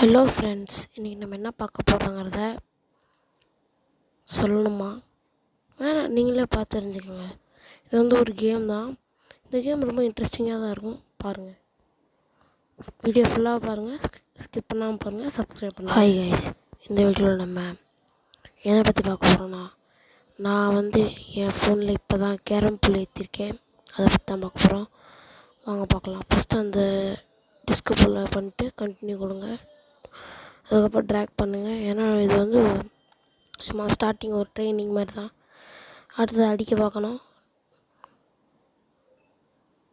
Hello friends, இன்றைக்கி நம்ம என்ன பார்க்க போகிறோங்கிறத சொல்லணுமா? வேணாம், நீங்களே பார்த்து தெரிஞ்சுக்கோங்க. இது வந்து ஒரு கேம் தான். இந்த கேம் ரொம்ப இன்ட்ரெஸ்டிங்காக தான் இருக்கும். பாருங்கள், வீடியோ ஃபுல்லாக பாருங்கள், ஸ்கிப் பண்ணாமல் பாருங்கள், சப்ஸ்கிரைப் பண்ணுங்கள். ஹாய் கைஸ், இந்த வீடியோவில் நம்ம எதை பற்றி பார்க்க போகிறோன்னா, நான் வந்து என் ஃபோனில் இப்போ தான் கேரம் புல் ஏற்றிருக்கேன். அதை பற்றி தான் பார்க்க போகிறோம். வாங்க பார்க்கலாம். ஃபஸ்ட்டு அந்த டிஸ்கபிள் பண்ணிட்டு கண்டினியூ கொடுங்க. அதுக்கப்புறம் ட்ராக் பண்ணுங்கள். ஏன்னா இது வந்து சும்மா ஸ்டார்டிங் ஒரு ட்ரைனிங் மாதிரி தான். அடுத்தது அடிக்க பார்க்கணும்.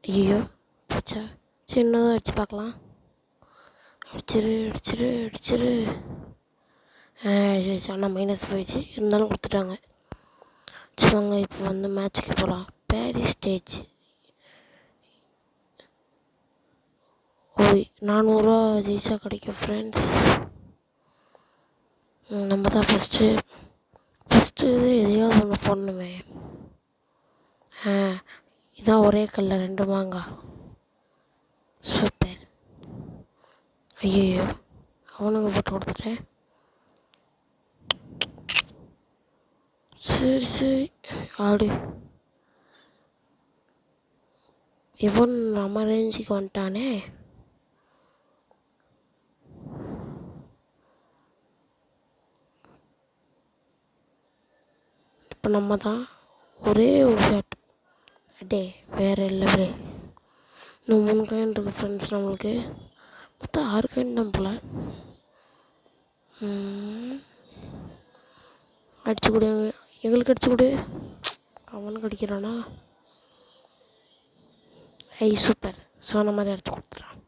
ஐயோ போச்சா, சின்னதாக அடித்து பார்க்கலாம். அடிச்சிரு. ஆனால் மைனஸ் போயிடுச்சு, இருந்தாலும் கொடுத்துட்டாங்க. வாங்க இப்போ வந்து மேட்ச்சுக்கு போகலாம். Paris stage. ஓய், 400 ஜெயிச்சா கிடைக்கும் ஃப்ரெண்ட்ஸ். நம்ம தான் ஃபஸ்ட்டு இது எதையாவது ஒன்று போடணுமே. இதான் ஒரே கல்ல 2 மாங்காய். சூப்பர். ஐயோ, அவனுக்கு போட்டு கொடுத்துட்டேன். சரி ஆடு. இவன் நம்ம ரேஞ்சுக்கு வந்துட்டானே. இப்போ நம்ம தான் ஒரே ஒரு ஷாட். அடே வேறு இல்லைடே. இன்னும் 3 காயின் இருக்குது ஃப்ரெண்ட்ஸ். நம்மளுக்கு மொத்தம் 6 காயின் தான் போல். அடிச்சு கொடு, எங்களுக்கு அடிச்சு கொடு. அவனுக்கு அடிக்கிறானா? சூப்பர். சொன்ன மாதிரி அடிச்சு கொடுத்துட்டான்.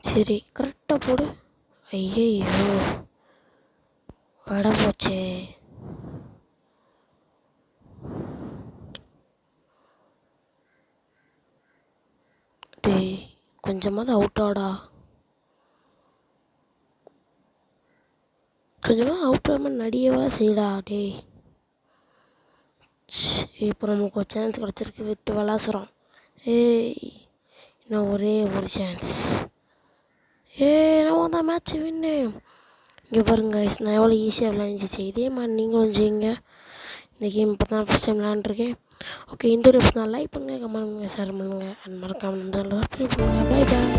சரி, கரெக்டாக போடு. ஐயோ வட போச்சே. டேய், கொஞ்சமாவது அவுட் ஆடா. கொஞ்சமாக அவுட் ஆகாமல் நடியவா செய்யடா. டேய், இப்போ நமக்கு ஒரு சான்ஸ் கிடச்சிருக்கு, விட்டு விளாசுறோம். இன்னும் ஒரே ஒரு சான்ஸ். நம்ம தான் மேட்ச் வின்னு. இங்கே பாருங்க, நான் எவ்வளோ ஈஸியாக விளையாண்டுச்சு. இதே மாதிரி நீங்களும் செய்யுங்க. இந்த கேம் இப்போ தான் ஃபஸ்ட் டைம் விளையாண்டுருக்கேன். ஓகே, இந்த வீடியோ நான் லைக் பண்ணுங்கள், கமெண்ட் பண்ணுங்கள், ஷேர் பண்ணுங்கள், அண்ட் மறக்காமல் நம்ம சப்ஸ்கிரைப் பண்ணுங்கள். Bye bye.